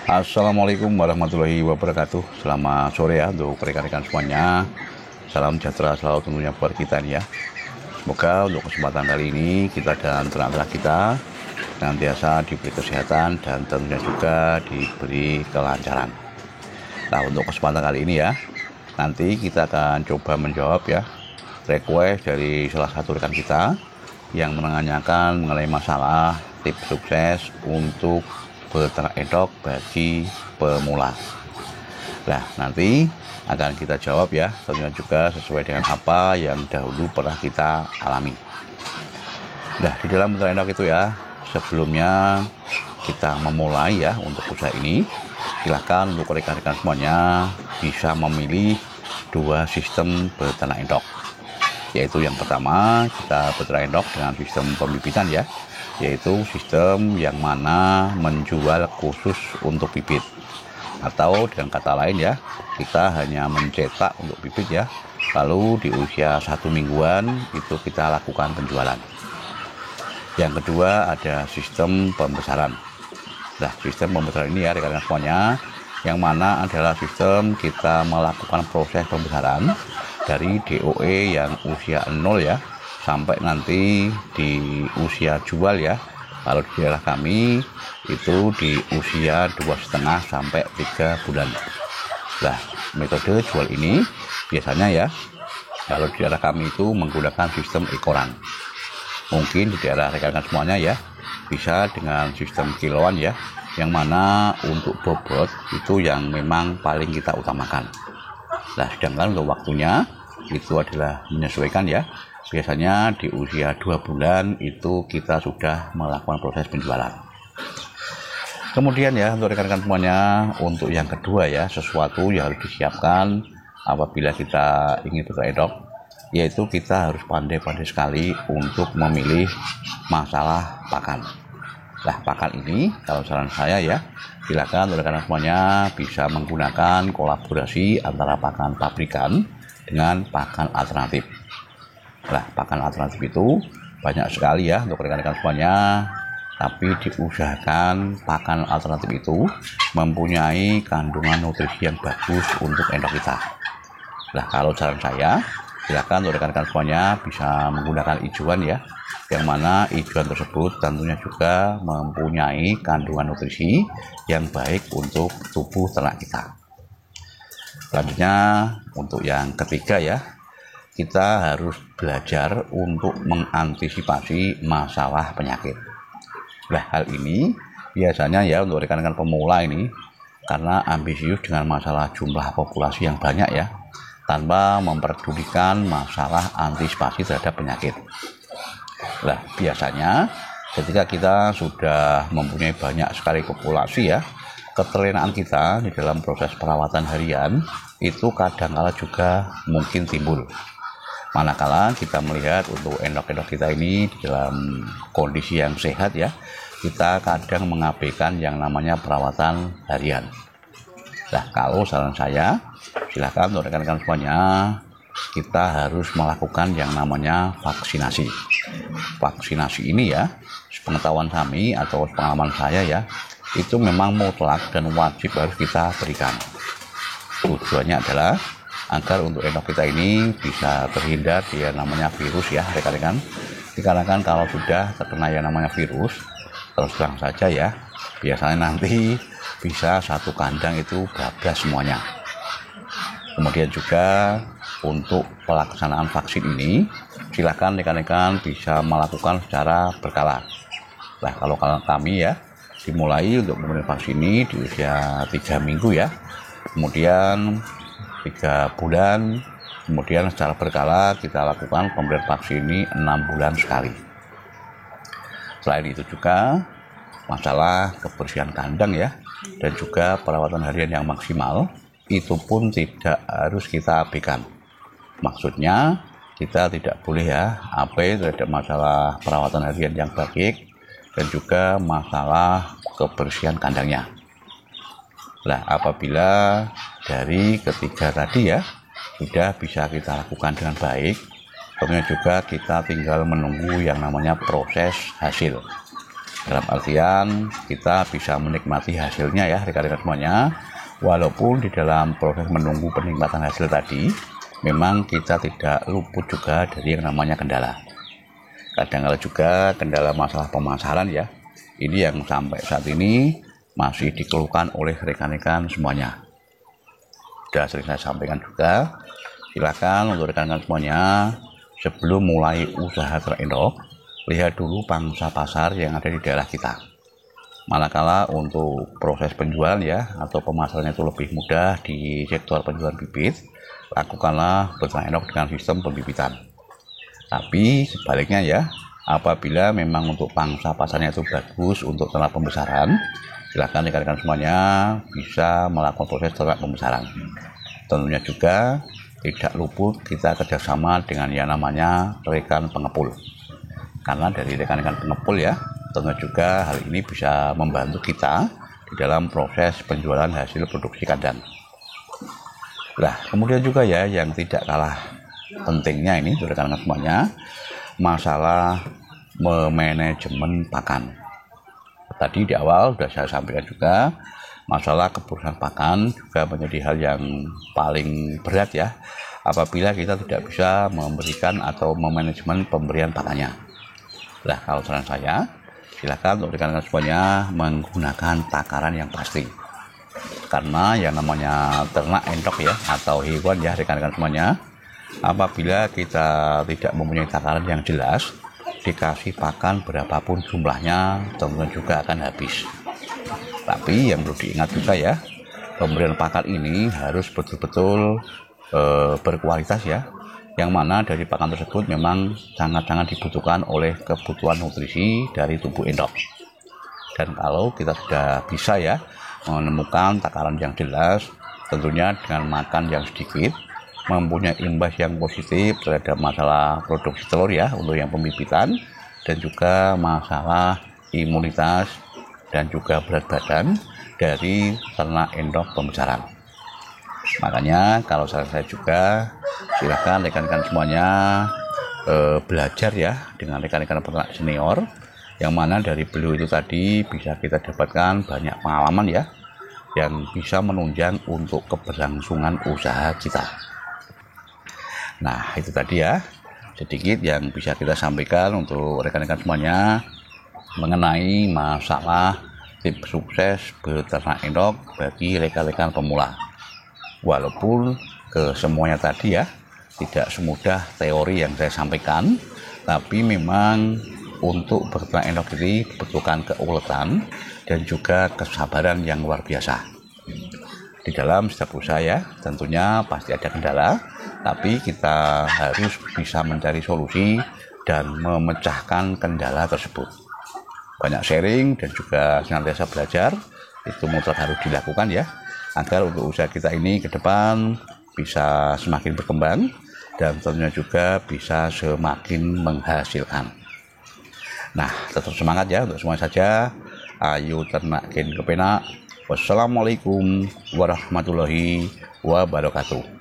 Assalamualaikum warahmatullahi wabarakatuh. Selamat sore ya untuk rekan-rekan semuanya. Salam sejahtera selalu tentunya buat kita nih ya. Semoga untuk kesempatan kali ini kita dan ternak-ternak kita senantiasa diberi kesehatan dan tentunya juga diberi kelancaran. Nah, untuk kesempatan kali ini ya, nanti kita akan coba menjawab ya request dari salah satu rekan kita yang menanyakan mengenai masalah tips sukses untuk beternak endok bagi pemula. Nah, nanti akan kita jawab ya, tentunya juga sesuai dengan apa yang dahulu pernah kita alami. Nah, di dalam beternak endok itu ya, sebelumnya kita memulai ya untuk usaha ini, silahkan untuk rekan-rekan semuanya bisa memilih dua sistem beternak endok. Yaitu yang pertama, kita beternak endok dengan sistem pembibitan ya, yaitu sistem yang mana menjual khusus untuk bibit, atau dengan kata lain ya, kita hanya mencetak untuk bibit ya, lalu di usia 1 mingguan itu kita lakukan penjualan. Yang kedua ada sistem pembesaran. Nah, sistem pembesaran ini ya rekan-rekan semuanya, yang mana adalah sistem kita melakukan proses pembesaran dari DOE yang usia 0 ya, sampai nanti di usia jual ya. Kalau di daerah kami itu di usia 2,5 sampai 3 bulan. Nah, metode jual ini biasanya ya, kalau di daerah kami itu menggunakan sistem ekoran. Mungkin di daerah rekan-rekan semuanya ya bisa dengan sistem kiloan ya, yang mana untuk bobot itu yang memang paling kita utamakan. Nah, sedangkan untuk waktunya itu adalah menyesuaikan ya. Biasanya di usia 2 bulan itu kita sudah melakukan proses penjualan. Kemudian ya untuk rekan-rekan semuanya, untuk yang kedua ya, sesuatu yang harus disiapkan apabila kita ingin beternak endok, yaitu kita harus pandai-pandai sekali untuk memilih masalah pakan. Nah, pakan ini kalau saran saya ya, silakan rekan-rekan semuanya bisa menggunakan kolaborasi antara pakan pabrikan dengan pakan alternatif. Nah, pakan alternatif itu banyak sekali ya untuk rekan-rekan semuanya, tapi diusahakan pakan alternatif itu mempunyai kandungan nutrisi yang bagus untuk endok kita. Nah, kalau saran saya, silakan untuk rekan-rekan semuanya bisa menggunakan ijuan ya, yang mana ijuan tersebut tentunya juga mempunyai kandungan nutrisi yang baik untuk tubuh ternak kita. Selanjutnya untuk yang ketiga ya, kita harus belajar untuk mengantisipasi masalah penyakit. Nah, hal ini biasanya ya untuk rekan-rekan pemula ini karena ambisius dengan masalah jumlah populasi yang banyak ya, tanpa memperdulikan masalah antisipasi terhadap penyakit. Nah, biasanya ketika kita sudah mempunyai banyak sekali populasi ya, keterlenaan kita di dalam proses perawatan harian itu kadang-kala juga mungkin timbul. Manakala kita melihat untuk endok-endok kita ini di dalam kondisi yang sehat ya, kita kadang mengabaikan yang namanya perawatan harian. Nah, kalau saran saya, silakan untuk rekan-rekan semuanya, kita harus melakukan yang namanya vaksinasi. Vaksinasi ini ya, sepengetahuan kami atau pengalaman saya ya, itu memang mutlak dan wajib harus kita berikan. Tujuannya adalah agar untuk endok kita ini bisa terhindar yang namanya virus ya rekan-rekan. Dikarenakan kalau sudah terkena yang namanya virus, terus terang saja ya, biasanya nanti bisa satu kandang itu bablas semuanya. Kemudian juga untuk pelaksanaan vaksin ini, silakan rekan-rekan bisa melakukan secara berkala. Nah, kalau kami ya, dimulai untuk pemberian vaksin ini di usia 3 minggu ya, kemudian 3 bulan, kemudian secara berkala kita lakukan pemberian vaksin ini 6 bulan sekali. Selain itu juga masalah kebersihan kandang ya, dan juga perawatan harian yang maksimal itu pun tidak harus kita abaikan. Maksudnya kita tidak boleh ya abai terhadap masalah perawatan harian yang baik dan juga masalah kebersihan kandangnya. Nah, apabila dari ketiga tadi ya sudah bisa kita lakukan dengan baik, tentunya juga kita tinggal menunggu yang namanya proses hasil. Dalam artian kita bisa menikmati hasilnya ya rekan-rekan semuanya, walaupun di dalam proses menunggu penikmatan hasil tadi memang kita tidak luput juga dari yang namanya kendala. Kadang-kala juga kendala masalah pemasaran ya, ini yang sampai saat ini masih dikeluhkan oleh rekan-rekan semuanya. Sudah sering saya sampaikan juga, silakan untuk rekan-rekan semuanya sebelum mulai usaha terendok, lihat dulu pangsa pasar yang ada di daerah kita. Manakala untuk proses penjualan ya atau pemasarannya itu lebih mudah di sektor penjualan bibit, lakukanlah berternak endok dengan sistem pembibitan. Tapi sebaliknya ya, apabila memang untuk pangsa pasarnya itu bagus untuk ternak pembesaran, silakan rekan-rekan semuanya bisa melakukan proses ternak pembesaran. Tentunya juga tidak luput kita kerjasama dengan yang namanya rekan pengepul. Karena dari rekan-rekan pengepul ya, tentunya juga hal ini bisa membantu kita di dalam proses penjualan hasil produksi kandang. Nah, kemudian juga ya yang tidak kalah pentingnya ini rekan-rekan semuanya, masalah manajemen pakan. Tadi di awal sudah saya sampaikan juga, masalah kebutuhan pakan juga menjadi hal yang paling berat ya, apabila kita tidak bisa memberikan atau memanajemen pemberian pakannya. Nah, kalau saran saya, silakan untuk rekan-rekan semuanya menggunakan takaran yang pasti. Karena yang namanya ternak endok ya atau hewan ya rekan-rekan semuanya, apabila kita tidak mempunyai takaran yang jelas, dikasih pakan berapapun jumlahnya tentunya juga akan habis. Tapi yang perlu diingat juga ya, pemberian pakan ini harus betul-betul berkualitas ya, yang mana dari pakan tersebut memang sangat-sangat dibutuhkan oleh kebutuhan nutrisi dari tubuh endok. Dan kalau kita sudah bisa ya menemukan takaran yang jelas, tentunya dengan makan yang sedikit mempunyai imbas yang positif terhadap masalah produksi telur ya untuk yang pembibitan, dan juga masalah imunitas dan juga berat badan dari ternak endok pembesaran. Makanya kalau saran saya juga, silakan rekan-rekan semuanya belajar ya dengan rekan-rekan peternak senior, yang mana dari beliau itu tadi bisa kita dapatkan banyak pengalaman ya yang bisa menunjang untuk keberlangsungan usaha kita. Nah, itu tadi ya sedikit yang bisa kita sampaikan untuk rekan-rekan semuanya mengenai masalah tips sukses beternak endok bagi rekan-rekan pemula. Walaupun semuanya tadi ya tidak semudah teori yang saya sampaikan, tapi memang untuk beternak endok ini dibutuhkan keuletan dan juga kesabaran yang luar biasa. Di dalam setiap usaha ya tentunya pasti ada kendala, tapi kita harus bisa mencari solusi dan memecahkan kendala tersebut. Banyak sharing dan juga senantiasa belajar itu mutlak harus dilakukan ya, agar untuk usaha kita ini ke depan bisa semakin berkembang dan tentunya juga bisa semakin menghasilkan. Nah, tetap semangat ya untuk semua saja. Ayo ternak gen kepenak. Wassalamualaikum warahmatullahi wabarakatuh.